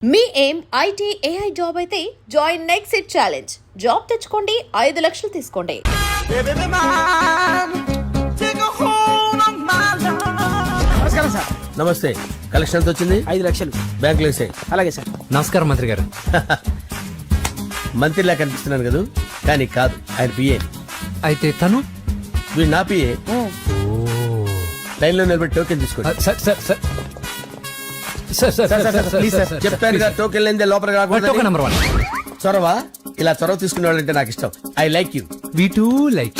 మీ ఏం IT AI job అయితే join next it challenge. Job తెచ్చుకోండి, 5 లక్షలు తీసుకోండి. నమస్కారం సార్. నమస్తే. కలెక్షన్ ఎంత వచ్చింది? 5 లక్షలు బ్యాంకులో వేసాయి. అలాగే సార్. నమస్కారం మంత్రి గారు. మంత్రిలా కనిపిస్తున్నాను కదా, కానీ కాదు, ఆయన పిఏ. అయితే తను వీడు నా పిఏ. లైన్ లో నిలబెట్టి టోకెన్ తీసుకోండి. Sir sir sir sir sir sir sir please sir. చెప్పారు కదా, టోకెన్ లేనిదే లోపలికి టోకెన్ రాకూడదు. నెంబర్ 1. చొరవ, ఇలా చొరవ తీసుకునే వాళ్ళంటే నాకు ఇష్టం. I like you. We two like.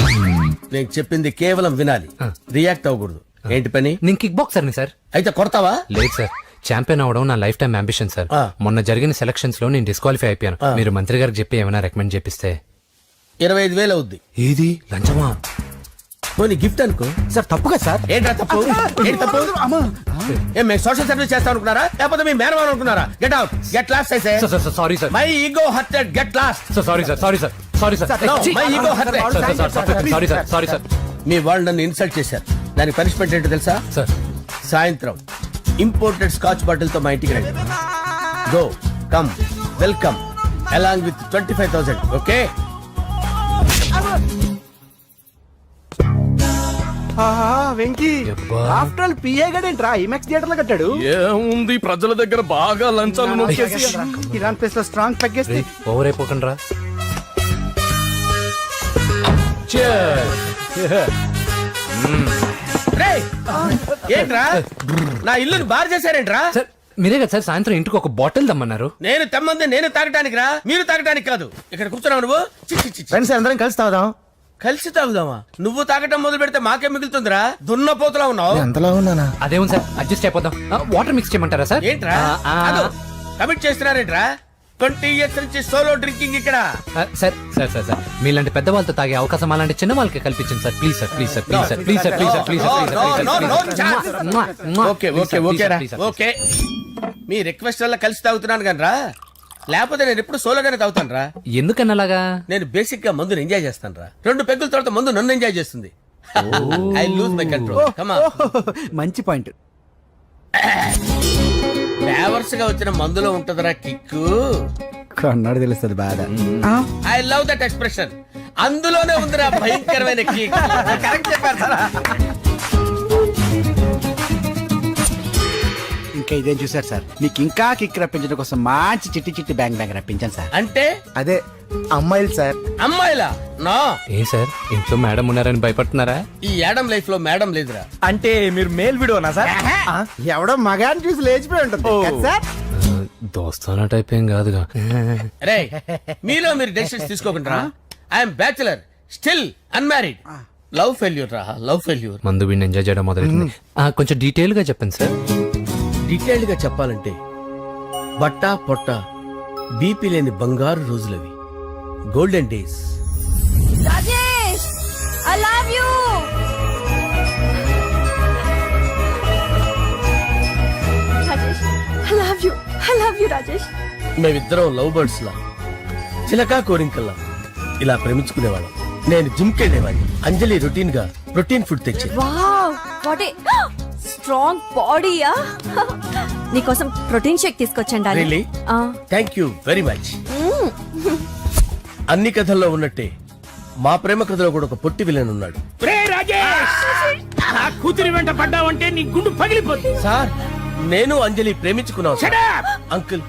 నేను చెప్పింది కేవలం వినాలి, రియాక్ట్ అవ్వకూడదు. ఏంటి పని? నేను కిక్ బాక్సర్ని సార్. అయితే కొడతావా? లేదు సార్, ఛాంపియన్ అవడం నా లైఫ్ టైం అంబిషన్ సార్. మొన్న జరిగిన సెలక్షన్స్ లో నేను డిస్క్వాలిఫై అయిపోయాను. మీరు మంత్రి గారికి చెప్పి ఏమైనా రికమెండ్ చేపిస్తే. 25,000 అవుద్ది. ఏది లంచమా? పోనీ గిఫ్ట్ అనుకో. సార్ తప్పుగా సార్. ఏంట్రా తప్పు? ఏంటి తప్పు? ఏం మేము సోషల్ సర్వీస్ చేస్తాం అనుకున్నారా, లేకపోతే మీ మేనమాన్ అనుకున్నారా? Get out, get lost. అయితే sorry sir. My ego hurted, get lost. Sorry sir, sorry sir, sorry sir. My ego hurted. Sorry sir, sorry sir. మీ వాళ్ళు నన్ను ఇన్సల్ట్ చేశారు. దానికి పనిష్మెంట్ ఏంటో తెలుసా? సార్ సాయంత్రం ఇంపోర్టెడ్ స్కాచ్ బాటిల్ తో మా ఇంటికి రండి. Go, come, welcome along with 25,000. Okay? Venky after all PA గడేంట్రా ఇమెక్స్ థియేటర్ లో కట్టాడు. ఏముంది, ప్రజల దగ్గర బాగా లంచాలు నొక్కేసి ఇరాన్ ప్లేస్ లో స్ట్రాంగ్ ప్యాకేజ్. ఓవర్ అయిపోకండి రా. రేయ్, ఏంట్రా నా ఇల్లుని బార్ చేశారేంట్రా? సార్ మీరే కదా సార్ సాయంత్రం ఇంటికి ఒక బాటిల్ దమ్మన్నారు. నేను తెమ్మంది నేను తాగటానికి రా, మీరు తాగటానికి కాదు. ఇక్కడ కూర్చున్నావు నువ్వు. చి, చి, చి, చి. ఫ్రెండ్స్ అందరం కలిసి తాగుదాం. కలిసి తాగుదామా? నువ్వు తాగటం మొదలు పెడితే మాకే మిగులుతుందిరా. దున్నపోతులా ఉన్నావు. ఎంతలా ఉన్నానా? అదేమో సార్, అడ్జస్ట్ అయిపోదాం. వాటర్ మిక్స్ చేయమంటారా సార్? ఏంట్రా కమిట్ చేస్తున్నారేంట్రా? 20 years నుంచి సోలో డ్రింకింగ్ ఇక్కడ. సార్ సార్ సార్ సార్ మీలాంటి పెద్ద వాళ్ళతో తాగే అవకాశం అలాంటి చిన్న వాళ్ళకి కల్పించండి sir. Please sir, please sir, please sir, please sir, please sir, please sir. Okay okay okay రా, ఓకే. మీ రిక్వెస్ట్ వల్ల కలిసి తాగుతున్నాను కానీ రా, లేకపోతే నేను ఎప్పుడు సోలోగానే తాగుతాను రా. ఎందుకన్నా అలాగా? నేను బేసిక్ గా మందుని ఎంజాయ్ చేస్తాను రా. 2 పెగ్గుల తర్వాత మందు నన్ను ఎంజాయ్ చేస్తుంది. I lose my control. Come on. మంచి పాయింట్. ఫ్లేవర్స్ గా వచ్చిన మందులో ఉంటదిరా కిక్కు. కన్నాడు తెలుస్తుంది బాధ. I love that expression. అందులోనే ఉందిరా భయంకరమైన కిక్. కరెక్ట్ చెప్పారు సార్. ఇంకా ఇదేం చూసారు సార్, మీకు ఇంకా కిక్ రప్పించడం కోసం మంచి చిట్టి చిట్టి బ్యాంగ్ బ్యాంగ్ రప్పించాను సార్. అంటే అదే అమ్మాయిలు సార్. అమ్మాయిలా? నా ఏ సార్ ఇంట్లో మేడం ఉన్నారని భయపడుతున్నారా? ఈ యాడమ్ లైఫ్ లో మేడం లేదురా. అంటే మీరు మేల్ వీడియోనా సార్? ఎవడో మగాన్ని చూసి లేచిపోయి ఉంటుంది కదా సార్. దోస్తానా టైప్ ఏం కాదుగా. రే, మీలో మీరు డెసిషన్స్ తీసుకోకుండా. I'm bachelor, still unmarried. Love failure రా, లవ్ ఫెయిల్యూర్. మందు వీడిని ఎంజాయ్ చేయడం మొదలైంది. కొంచెం డీటెయిల్ గా చెప్పండి సార్. డీటెయిల్డ్ గా చెప్పాలంటే బట్టా పొట్ట బీపీ లేని బంగారు రోజులవి, golden days. Rajesh, I love you. Rajesh, I love you. I love you Rajesh. మేమిద్దరం లవ్ బర్డ్స్ లా, చిలకా కోరింకల్లా ఇలా ప్రేమించుకునేవాళ్ళం. నేను జిమ్ కెళ్ళేవాడిని. అంజలి రొటీన్ గా ప్రోటీన్ ఫుడ్ తెచ్చేది. వావ్, వాట్ ఏ స్ట్రాంగ్ బాడీయా. నీకోసం ప్రోటీన్ షేక్ తీసుకొచ్చండి. Really? Thank you very much. అన్ని కథల్లో ఉన్నట్టే మా ప్రేమ కథలో కూడా ఒక పొట్టి విలన్ ఉన్నాడు. కూతురి వెంట పడ్డావంటే నీ గుండు పగిలిపోతుంది. సార్, నేను అంజలి ప్రేమించుకున్నాను. అంకుల్,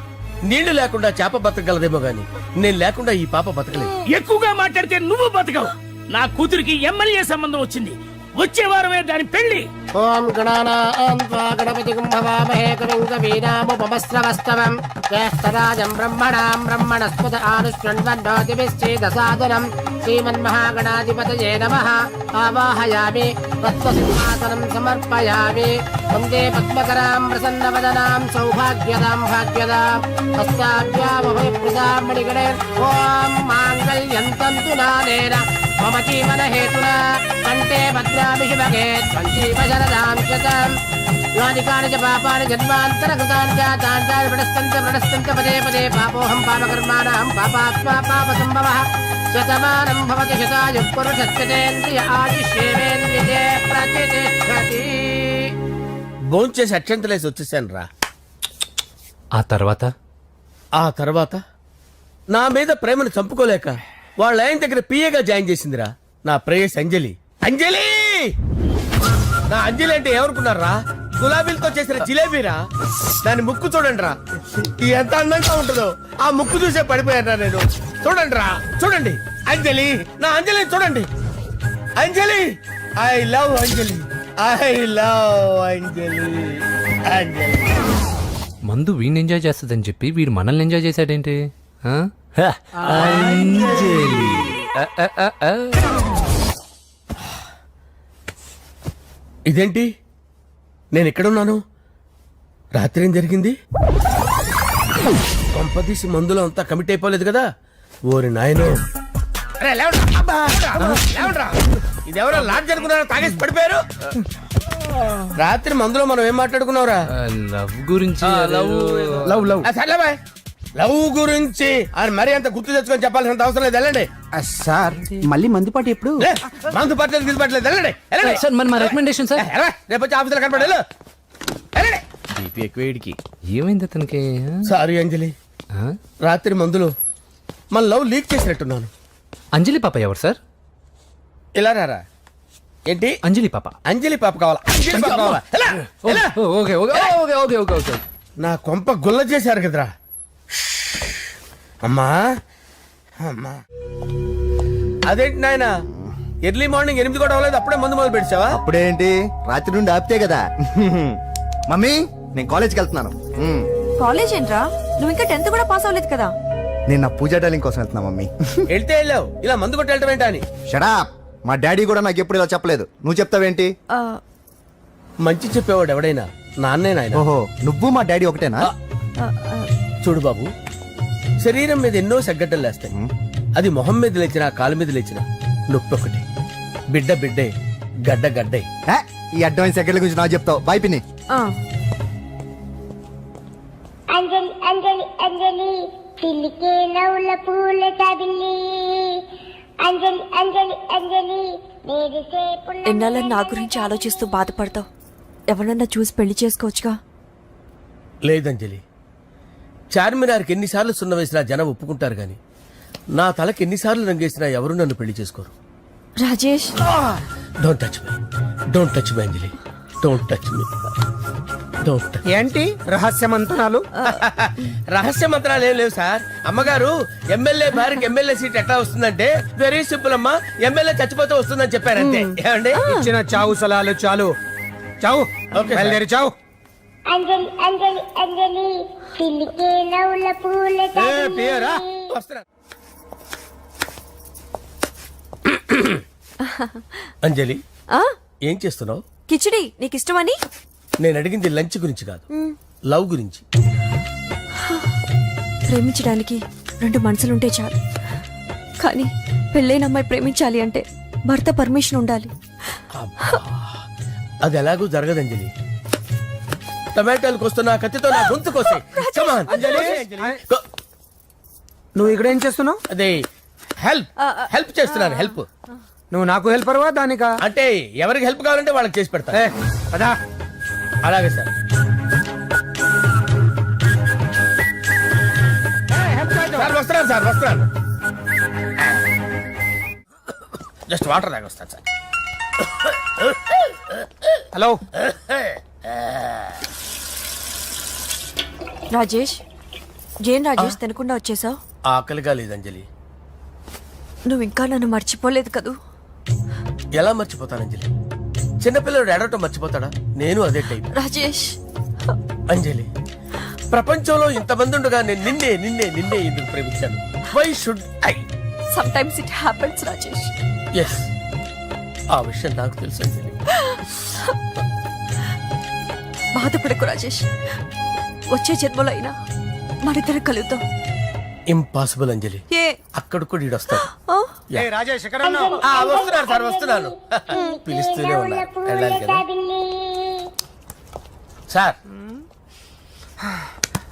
నీళ్లు లేకుండా చేప బతకగలదేమో గాని నేను లేకుండా ఈ పాప బతకలేదు. ఎక్కువగా మాట్లాడితే నువ్వు బతకవు. నా కూతురికి ఎమ్మెల్యే సంబంధం వచ్చింది. వచ్చే వారమే దాని పెళ్లి. ఓం గణపతి కుంభవామహే కవిం కవీనాముపమస్రవస్తవం జ్యేష్ఠరాజం బ్రహ్మణాం బ్రహ్మణస్పద ఆనుష్ణ్వన్నోతిభిశ్చేదసాదనం శ్రీమన్మహాగణాధిపతయే నమః. ఆవాహయామి తత్వసింహాసనం సమర్పయామి. వందే పద్మకరాం ప్రసన్నవదనాం సౌభాగ్యదాం భాగ్యదాం హస్తాభ్యామభయప్రదాం మణిగణే. ఓం మాంగళ్యం తంతు నానేన మమ జీవన హేతునా కంటే భద్రామి శుభగే సంజీవ శరదాం శతం. యాని కాని చ పాపాని జన్మాంతరకృతాని జాతాని ప్రణస్తంత పదే పదే పాపోహం పాపకర్మాణం పాపాత్మా పాపసంభవః. శతమానం భవతి శతాయుః పురుషస్యేంద్రియ ఆయుష్యేంద్రియే ప్రతిష్టతి. భోంచేసి అక్షంతలేసి వచ్చేసాను రా. ఆ తర్వాత ఆ తర్వాత నా మీద ప్రేమను చంపుకోలేక వాళ్ళ ఆయన దగ్గర పిఏగా జాయిన్ చేసిందిరా నా ప్రేయస్ అంజలి. అంజలి నా అంజలి అంటే ఎవరుకున్నారా? గులాబీలతో చేసిన జిలేబీరా. దాని ముక్కు చూడండి రా, ఎంత అందంగా ఉంటుందో. ఆ ముక్కు చూసే పడిపోయారా నేను. చూడండి రా, చూడండి అంజలి, నా అంజలి చూడండి. Anjali, I love Anjali, I love Anjali. Anjali మందు వీడిని ఎంజాయ్ చేస్తుందని చెప్పి వీడు మనల్ని ఎంజాయ్ చేశాడేంటి? ఆ? అంజలి. ఇదేంటి నేను ఎక్కడున్నాను? రాత్రి ఏం జరిగింది? కొంపదీసి మందులో అంతా కమిట్ అయిపోలేదు కదా? ఓరి నాయనో, ఇదెవరో లాడ్జ్ అనుకున్నారా? తాగేసి పడిపోయారు. రాత్రి మందులో మనం ఏం మాట్లాడుకున్నావురా? లవ్ గురించి లవ్ లవ్ సర్లే బాయ్, లవ్ గురించి అని మరీ అంత గుర్తు తెచ్చుకొని చెప్పాల్సినంత అవసరం లేదు. వెళ్ళండి. సార్ మళ్ళీ మందుపాటి ఎప్పుడు? లే, మందు పట్టలేదు గిల్లు పట్టలేదు. వెళ్ళండి, వెళ్ళండి. సార్ మరి మా రికమెండేషన్ సార్. రేపు వచ్చి ఆఫీసులో కనపడి వెళ్ళు. వెళ్ళండి. ఏమైంది అతనికి? సారీ అంజలి, ఆ? రాత్రి మందులో మన లవ్ లీక్ చేసినట్టున్నాను. అంజలి పాప ఎవరు సార్? ఇలా రారా. ఏంటి? అంజలి పాప. అంజలి పాప కావాలా? అంజలి పాప కావాలా? ఎలా? ఎలా? Okay okay okay okay okay okay. నా కొంప గుల్ల చేశారు కదరా. అమ్మా అమ్మా, అదేంటి నాయన ఎర్లీ మార్నింగ్ 8 కూడా అవ్వలేదు, అప్పుడే మందు మొదలు పెడిచావా? అప్పుడేంటి, రాత్రి నుండి ఆపితే కదా. మమ్మీ, నేను కాలేజ్కి వెళ్తున్నాను. కాలేజ్ ఏంట్రా? నువ్వు ఇంకా 10th కూడా పాస్ అవ్వలేదు కదా. నేను నా పూజా డాలింగ్ కోసం వెళ్తున్నా మమ్మీ. వెళ్తే వెళ్ళావు, ఇలా మందు కొట్టి వెళ్ళటం ఏంటా అని. షడా, మా డాడీ కూడా నాకు ఎప్పుడు ఇలా చెప్పలేదు. నువ్వు చెప్తావేంటి? ఆ, మంచి చెప్పేవాడు ఎవడైనా నాన్నే నాయన. ఓహో, నువ్వు మా డాడీ ఒకటేనా? ఆ, ఆ, చూడు బాబు, శరీరం మీద ఎన్నో సగ్గడ్డలు లేస్తాయి. అది మొహం మీద లేచినా కాలు మీద లేచినా నొప్పి ఒకటి. బిడ్డ బిడ్డే, గడ్డ గడ్డే. ఏ, ఈ అడ్వాన్స్ సెకండ్ల గురించి నాకు చెప్తావు. బాయ్ పిన్ని. ఆ. అంజలి అంజలి అంజలి పిల్లికే నవ్వుల పూల చబిల్లి అంజలి అంజలి అంజలి నేరిసే పుల్ల ఎన్నాళ్ళని నా గురించి ఆలోచిస్తూ బాధపడతావు? ఎవరన్నా చూసి పెళ్లి చేసుకోవచ్చుగా. లేదంజలి, చార్మినార్కి ఎన్నిసార్లు సున్న వేసినా జనం ఒప్పుకుంటారు గాని నా తలకి ఎన్నిసార్లు రంగేసినా ఎవరు నన్ను పెళ్లి చేసుకోరు. Rajesh, don't touch me, don't touch me Anjali, don't touch me, don't touch. ఏంటి రహస్య మంత్రాలు? రహస్య మంత్రాలు ఏం లేవు సార్. అమ్మగారు ఎమ్మెల్యే భార్యకి ఎమ్మెల్యే సీట్ ఎట్లా వస్తుందంటే వెరీ సింపుల్ అమ్మా, ఎమ్మెల్యే చచ్చిపోతే వస్తుందని చెప్పారు అంతే. ఏమండి? ఇచ్చిన చావు సలాలు చాలు. చావు, ఓకే, బయలుదేరి చావు. అంజలి అంజలి అంజలి పిల్లికే నవ్వుల పూల పియరా? చబిల్లి వస్తున్నా. అంజలి, ఆ? ఏం చేస్తున్నావు? కిచిడి నీకు ఇష్టమని. నేను అడిగింది లంచ్ గురించి కాదు, లవ్ గురించి. ప్రేమించడానికి 2 మనసులుంటే చాలు, కానీ పెళ్ళైన అమ్మాయి ప్రేమించాలి అంటే భర్త పర్మిషన్ ఉండాలి. అది ఎలాగూ జరగదు అంజలి. టమాటాలకు వస్తున్న కత్తితో నా గొంతు కోసే. అంజలి, నువ్వు ఇక్కడ ఏం చేస్తున్నావు? అదే హెల్ప్ హెల్ప్ చేస్తున్నాను. హెల్ప్ నువ్వు నాకు హెల్పర్వా దానికా? అంటే ఎవరికి హెల్ప్ కావాలంటే వాళ్ళకి చేసి పెడతా. ఏ, పదా. అలాగే సార్. సార్ వస్తున్నాను, సార్ వస్తున్నాను. జస్ట్ వాటర్ తాగి వస్తాను సార్. హలో. రాజేష్, ఏం రాజేష్ తినకుండా వచ్చేసావు? ఆకలిగా లేదు అంజలి. నువ్వు ఇంకా నన్ను మర్చిపోలేదు కదూ? ఎలా మర్చిపోతాను అంజలి? చిన్నపిల్లడు ఏడవటం మర్చిపోతాడా? నేను అదే టైప్. రాజేష్, అంజలి, ప్రపంచంలో ఇంతమంది ఉండగా నేను నిన్నే నిన్నే నిన్నే ఎందుకు ప్రేమించాను? Why should I? Sometimes it happens Rajesh. Yes, ఆ విషయం నాకు తెలుసు అంజలి. బాధపడకు రాజేష్, వచ్చే జన్మలో అయినా మనిద్దరం కలుగుతాం. ఇంపాసిబుల్ అంజలి. ఏ? అక్కడ కూడా ఈడొస్తాడు. ఆ? ఏ రాజేష్, ఎక్కడ ఉన్నావు? వస్తున్నాను సార్, వస్తున్నాను. పిలుస్తూనే ఉన్నా, వెళ్ళాలి కదా సార్.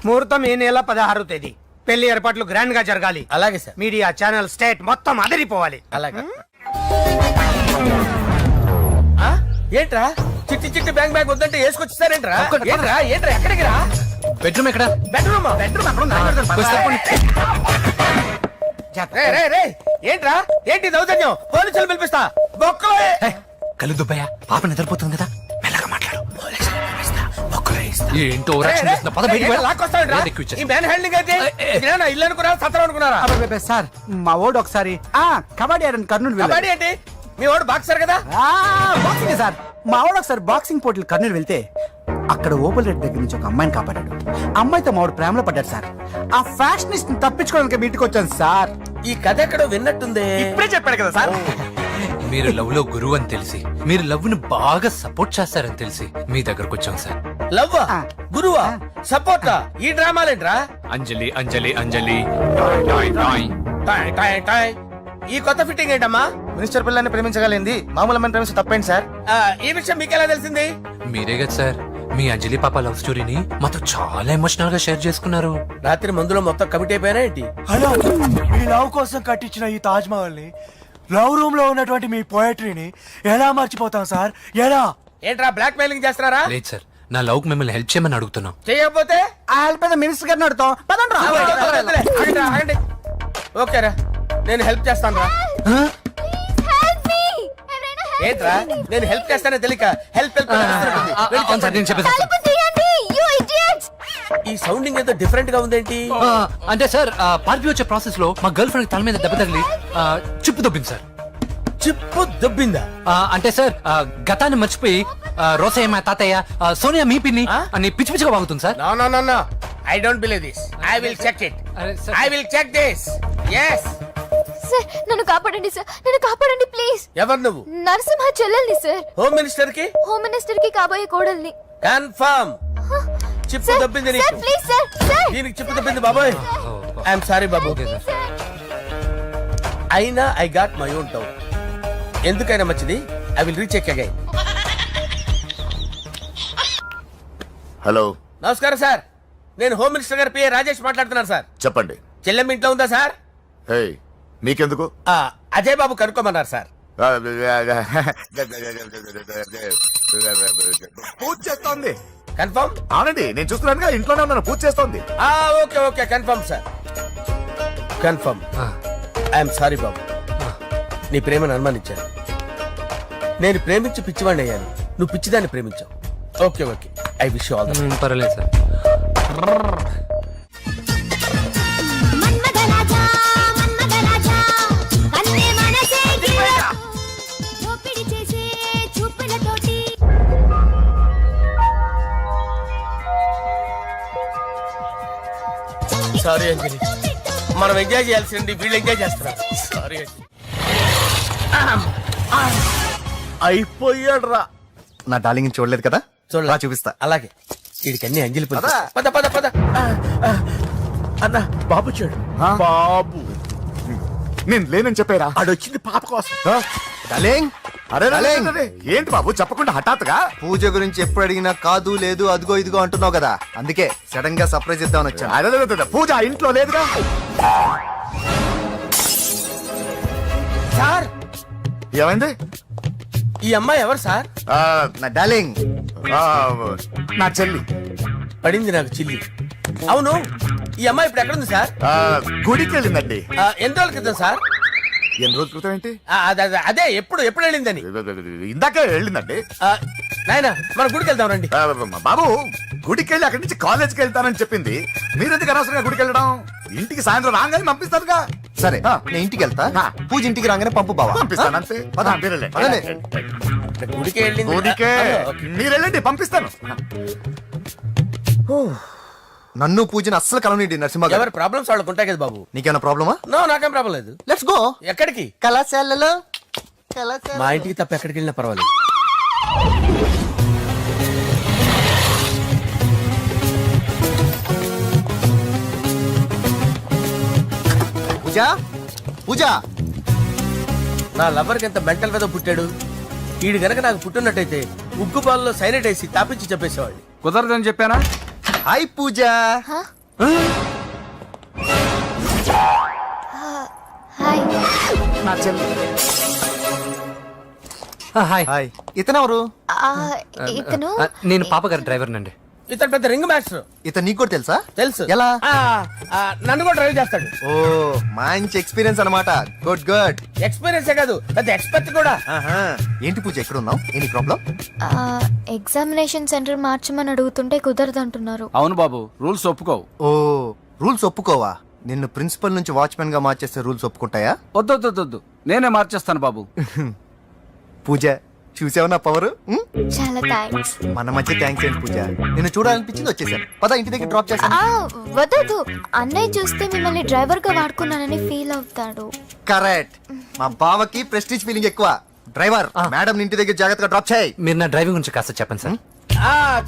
ముహూర్తం ఈ నెల 16వ తేదీ. పెళ్లి ఏర్పాట్లు గ్రాండ్ గా జరగాలి. అలాగే సార్. మీడియా ఛానల్ స్టేట్ మొత్తం అదిరిపోవాలి. అలాగే. ఏంట్రా చిట్టి చిట్టి బ్యాంక్ బ్యాగ్ వద్దంటే వేసుకొచ్చేసారేంట్రా? ఏంట్రా ఏంట్రా ఎక్కడికి రా? బెడ్రూమ్ ఎక్కడ బెడ్రూమ్ ఏంట్రా ఏంటి దౌర్జన్యం పోలీసులు పిలిపిస్తా బొక్కలో కళ్ళు దుబ్బయ్యా పాప నిద్రపోతుంది కదా మెల్లగా మాట్లాడు ఏంటో పద బయటికి వెళ్ళు. ఏది ఎక్కువ ఇచ్చేస్తా. ఈ మ్యాన్ హ్యాండింగ్ అయితే ఇదేనా ఇల్లు అనుకున్నారా సత్రం అనుకున్నారా అబ్బబ్బబ్బే, సార్ మా ఓడు ఒకసారి కబడ్డీ ఆడని కర్నూలు వెళ్ళాడు. కబడ్డీ ఏంటి మీ వాడు బాక్సర్ కదా బాక్సింగ్ సార్ మా వాడు ఒకసారి బాక్సింగ్ పోటీలు కర్నూలు వెళ్తే అక్కడ ఓపెల్ రెడ్డి దగ్గర నుంచి ఒక అమ్మాయిని కాపాడాడు. అమ్మాయితో మా వాడు ప్రేమలో పడ్డాడు సార్. ఆ ఫ్యాషనిస్ట్ తప్పించుకోవడానికి మీటికి వచ్చాను సార్. ఈ కథ ఎక్కడో విన్నట్టుంది ఇప్పుడే చెప్పాడు కదా సార్. మీరు లవ్ లో గురువు అని తెలిసి మీరు లవ్ ను బాగా సపోర్ట్ చేస్తారని తెలిసి మీ దగ్గరకు వచ్చాం సార్. లవ్వా గురువా సపోర్టా ఈ డ్రామాలేంట్రా అంజలి అంజలి అంజలి టాయ్ టాయ్ టాయ్. టాయ్ టాయ్ టాయ్. ఈ కొత్త ఫిట్టింగ్ ఏంటమ్మా మినిస్టర్ పిల్లని ప్రేమించగలిగింది మామూలు అమ్మని ప్రేమించి తప్పేంటి సార్? ఈ విషయం మీకెలా తెలిసింది మీరే కదా సార్ మీ అంజలి పాప లవ్ స్టోరీని మాతో చాలా ఎమోషనల్ గా షేర్ చేసుకున్నారు. రాత్రి మందులో మొత్తం కమిటీ అయిపోయినా ఏంటి హలో, మీ లవ్ కోసం కట్టించిన ఈ తాజ్ మహల్ ని, లవ్ రూమ్ లో ఉన్నటువంటి మీ పోయట్రీని ఎలా మర్చిపోతాం సార్? ఎలా? ఏంట్రా బ్లాక్ మెయిలింగ్ చేస్తున్నారా లేదు సార్ నా లవ్ మిమ్మల్ని హెల్ప్ చేయమని అడుగుతున్నాం. చేయకపోతే ఆ హెల్ప్ మినిస్టర్ గారిని అడుగుతాం. పదండి రా. ఆగండి, ఆగండి. ఓకేరా నేను హెల్ప్ చేస్తాను రా ఏంట్రా నేను హెల్ప్ చేస్తానే తెలియక హెల్ప్ హెల్ప్ అవును సార్, నేను చెప్పేసి వస్తాను. ఈ సౌండింగ్ ఏదో డిఫరెంట్ గా ఉందేంటి అంటే సార్ పార్టీ వచ్చే ప్రాసెస్ లో మా గర్ల్ ఫ్రెండ్ తల మీద దెబ్బ తగిలి చిప్పు దొబ్బింది సార్. చిప్పు దొబ్బిందా అంటే సార్ గతాన్ని మర్చిపోయి రోసయ్య మా తాతయ్య సోనియా మీ పిన్ని అని పిచ్చి పిచ్చిగా వాగుతుంది sir. No no no no I don't believe this I will check it అరే, sir. I will check this yes sir నన్ను కాపాడండి సార్, నన్ను కాపాడండి ప్లీజ్. ఎవరు నువ్వు నరసింహ చెల్లెల్ని సార్, హోమ్ మినిస్టర్ కి హోమ్ మినిస్టర్ కి కాబోయే కోడల్ని. కన్ఫర్మ్ చిప్పు సార్, దొబ్బింది సార్, నీకు ప్లీజ్ సార్, సార్. దీనికి చిప్పు దొబ్బింది బాబోయ్ ఐఎమ్ సారీ బాబు ఓకే సార్. అయినా I got my own doubt ఎందుకైనా మంచిది I will recheck again hello నమస్కారం సార్ నేను హోమ్ మినిస్టర్ గారి పిఏ రాజేష్ మాట్లాడుతున్నాను సార్ చెప్పండి. చెల్లెమ్మ ఇంట్లో ఉందా సార్ హే మీకెందుకు? అజయ్ బాబు కనుక్కోమన్నారు సార్ పూజ చేస్తోంది. కన్ఫర్మ్ అవునండి నేను చూస్తున్నానుగా ఇంట్లోనే ఉన్నాను. పూజ చేస్తోంది. Okay okay confirm sir confirm ఆ, ఐఎమ్ సారీ బాబు నీ ప్రేమను అనుమానించాను. నేను ప్రేమించి పిచ్చివాడిని అయ్యాను, నువ్వు పిచ్చిదాన్ని ప్రేమించావు. Okay okay I wish all the పర్వాలేదు సార్. సారీ అంజలి మనం ఎంజాయ్ చేయాల్సింది వీళ్ళు ఎంజాయ్ చేస్తున్నారు. సారీ అంజలి అయిపోయాడు రా. నా డార్లింగ్ చూడలేదు కదా, చూడలా చూపిస్తా. అలాగే వీడికి అన్ని అంజలి పద పద. పద పద పద అన్న బాబు చూడు. బాబు నేను లేనని చెప్పారా? ఆడొచ్చింది పాప కోసం. డార్లింగ్, అరే డార్లింగ్. ఏంటి బాబు చెప్పకుండా హఠాత్తుగా? పూజ గురించి ఎప్పుడు అడిగినా కాదు లేదు అదిగో ఇదిగో అంటున్నావు కదా, అందుకే సడన్ గా సర్ప్రైజ్ ఇద్దామని వచ్చాను. అరే పూజ ఇంట్లో లేదుగా. సార్ ఏమైంది? ఈ అమ్మాయి ఎవరు సార్ నా డార్లింగ్ ఆ, నా చెల్లి. పడింది నాకు చిల్లి. అవును ఈ అమ్మాయి ఇప్పుడు ఎక్కడ ఉంది సార్ గుడికి వెళ్ళిందండి. ఎన్ని రోజుల క్రితం సార్ ఎన్ని రోజుల క్రితం ఏంటి? అదే ఎప్పుడు ఎప్పుడు వెళ్ళిందని ఇందాకే వెళ్ళిందండి. నాయన మన గుడికి వెళ్దాం రండి. బాబు గుడికి వెళ్ళి అక్కడి నుంచి కాలేజ్కి వెళ్తానని చెప్పింది. మీరెందుకు అనవసరంగా గుడికి వెళ్ళడం? ఇంటికి సాయంత్రం రాగానే పంపిస్తానుగా. సరే నేను ఇంటికి వెళ్తా, పూజ ఇంటికి రాగానే పంపు బావా. పంపిస్తాను అంతే. పద. మీరు వెళ్ళండి. పదండి. గుడికి వెళ్ళింది గుడికే మీరు వెళ్ళండి పంపిస్తాను. నన్ను పూజని అస్సలు కలవనిండి నరసింహ గారు. ఎవరి ప్రాబ్లమ్స్ వాళ్ళకు ఉంటాయి కదా బాబు. నీకేమైనా ప్రాబ్లమా? నో నాకేం ప్రాబ్లం లేదు. Let's go. ఎక్కడికి? కళాశాలలో మా ఇంటికి తప్ప ఎక్కడికి వెళ్ళినా పర్వాలేదు. పూజ పూజ. నా లవర్కి ఎంత మెంటల్ మీద పుట్టాడు. వీడు గనక నాకు పుట్టినట్టయితే ఉగ్గు పాలలో సైనట్ వేసి తాపించి చెప్పేసేవాడిని. కుదరదని చెప్పానా? హాయ్ పూజ. నా చెల్లి. Hi hi. ఇతనెవరు? ఇతను నేను పాప గారి డ్రైవర్ నండి. ఇతను పెద్ద రింగ్ మాస్టర్. ఇతను నీకు కూడా తెలుసా? తెలుసు. ఎలా? నన్ను కూడా డ్రైవ్ చేస్తాడు. ఓ మంచి ఎక్స్పీరియన్స్ అన్నమాట. Good good. ఎక్స్పీరియన్సే కాదు, పెద్ద ఎక్స్పర్ట్ కూడా. ఏంటి పూజ ఎక్కడ ఉన్నావు? Any problem? ఎగ్జామినేషన్ సెంటర్ మార్చమని అడుగుతుంటే కుదరదంటున్నారు. అవును బాబు, రూల్స్ ఒప్పుకోవు. ఓ రూల్స్ ఒప్పుకోవా? నిన్ను ప్రిన్సిపల్ నుంచి వాచ్మెన్ గా మార్చేస్తే రూల్స్ ఒప్పుకుంటాయా? వద్దు, నేనే మార్చేస్తాను బాబు. పూజ చూసావు నా పవర్? చాలా థ్యాంక్స్. మన మధ్య థ్యాంక్స్ ఏంటి పూజ, నిన్ను చూడాలనిపించింది వచ్చేసాను. పద ఇంటి దగ్గర డ్రాప్ చేస్తాను. వద్దు, అన్నయ్య చూస్తే మిమ్మల్ని డ్రైవర్ గా వాడుకున్నానని ఫీల్ అవుతాడు. కరెక్ట్. మా బావకి ప్రెస్టీజ్ ఫీలింగ్ ఎక్కువ. డ్రైవర్ మేడం ఇంటి దగ్గర జాగ్రత్తగా డ్రాప్ చేయి. మీరు నా డ్రైవింగ్ గురించి కాస్త చెప్పండి సార్.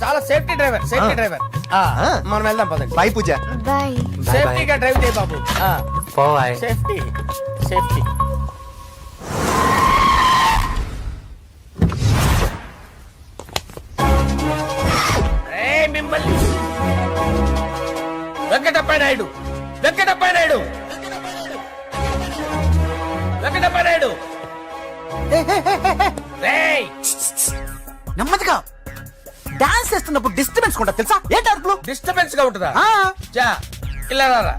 చాలా సేఫ్టీ డ్రైవర్. మనం వెళ్దాం పదండి. బై పూజ. బాయ్. సేఫ్టీగా డ్రైవ్ చేయి బాబు. బాయ్. సేఫ్టీ. మిమ్మల్ని వెంకటప్ప నాయుడు. రేయ్, నెమ్మదిగా డాన్స్ చేస్తున్నప్పుడు డిస్టర్బెన్స్ కూడా తెలుసా? ఏంటి అరుపులు? డిస్టర్బెన్స్ గా ఉంటుందా? ఆ, చా ఇలా రారా.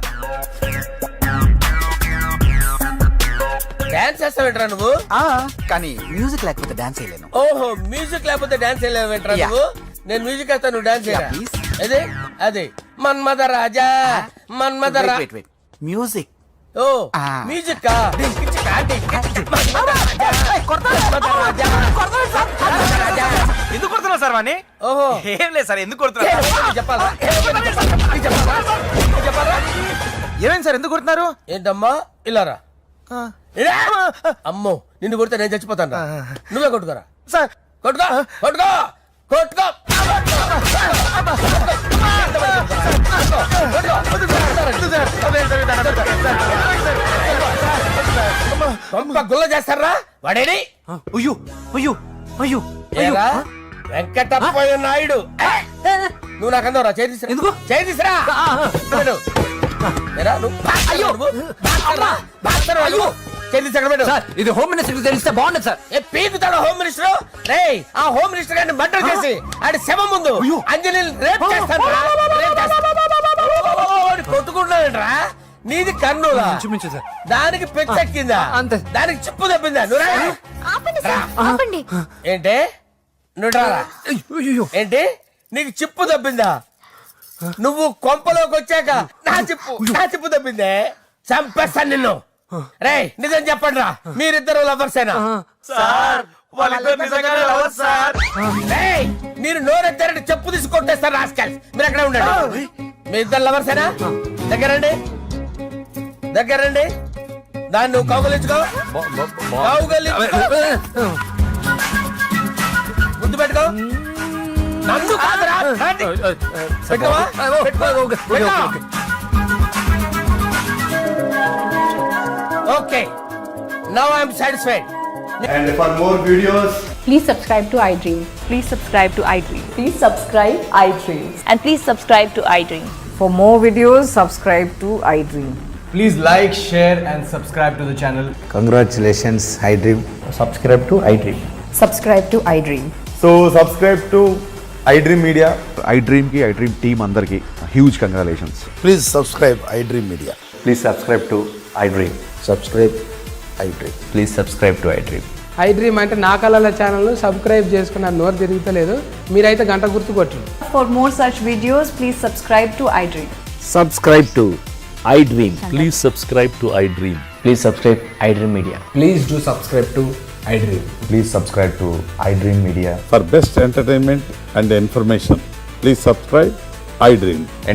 డాన్స్ చేస్తావేంట్రా నువ్వు? ఆ, కానీ మ్యూజిక్ లేకపోతే డాన్స్ చేయలేను. ఓహో, మ్యూజిక్ లేకపోతే డాన్స్ చేయలేవేంట్రా Yeah. నువ్వు? నేను మ్యూజిక్ వేస్తా, నువ్వు డాన్స్ చేయరా? Yeah, please. అదే మన్మథ రాజా. Wait. మ్యూజిక్. ఓ Ah. మ్యూజిక్. ఎందుకు కొడుతున్నావు సార్ వాణ్ణి? ఓహో, ఏం లేదు సార్, ఎందుకు కొడుతున్నారు? చెప్పాలా? ఏమైంది సార్, ఎందుకు కొడుతున్నారు? ఏంటమ్మా ఇలా రా. ఇలా. అమ్మో, నిన్ను కొడితే నేను చచ్చిపోతాను. నువ్వే కొట్టుకోరా. సార్ కొట్టుకో. గుల్ల చేస్తారా వాడేని? అయ్యో ఏరా వెంకటప్పయ్య నాయుడు, నువ్వు నాకు అందరా చేతిసిరా. ఎందుకు చేతిసిరా? ఇది హోమ్ మినిస్టర్ తెలిస్తే బాగుండదు సార్. పీకుతాడు హోమ్ మినిస్టర్. రే, ఆ హోమ్ మినిస్టర్ గారిని మర్డర్ చేసి ఆడి శవం ముందు అంజలి రేప్ చేస్తాను. కొట్టుకుంటున్నావేంట్రా? నీది కర్నూలా? చూపించు సార్. దానికి పెచ్చెక్కిందా? అంతే. దానికి చిప్పు తప్పిందా? నువ్వు రా. ఆపండి. ఏంటి? నువ్వు రారా. ఏంటి? నీకు చిప్పు తప్పిందా? నువ్వు కొంపలోకి వచ్చాక నా చిప్పు తప్పిందే. చంపేస్తాను నిన్ను. రే, నిజం చెప్పండి రా, మీరిద్దరు లవర్సేనా? రేయ్, మీరు నోరెత్తారంటే చెప్పు తీసి కొట్టేస్తారు రాస్కల్స్. మీరు ఎక్కడ ఉండండి. మీ ఇద్దరు లవర్సేనా? దగ్గరండి. దాన్ని నువ్వు కౌగలించుకో. ముద్దు పెట్టుకో. నన్ను కాదురా. పెట్టుకోవా? పెట్టుకో. Okay. Now I am satisfied. And for more videos, Please subscribe to iDream. Please subscribe to iDream. Please subscribe iDream. And please subscribe to iDream. For more videos, subscribe to iDream. Please like, share and subscribe to the channel. Congratulations iDream. Subscribe to iDream. Subscribe to iDream. so subscribe to iDream Media. iDream ki iDream team andarki huge congratulations. Please subscribe iDream Media. Please subscribe to iDream. Subscribe iDream. Please subscribe to iDream. iDream అంటే నా కళల channel subscribe చేసుకున్న నోరు తిరుగుతలేదు. మీరైతే గంట గుర్తు కొట్టండి. For more such videos, please subscribe to iDream. Subscribe to iDream. Please subscribe to iDream. Please subscribe iDream Media. Please do subscribe to iDream. Please subscribe to iDream Media. For best entertainment and information, please subscribe iDream. And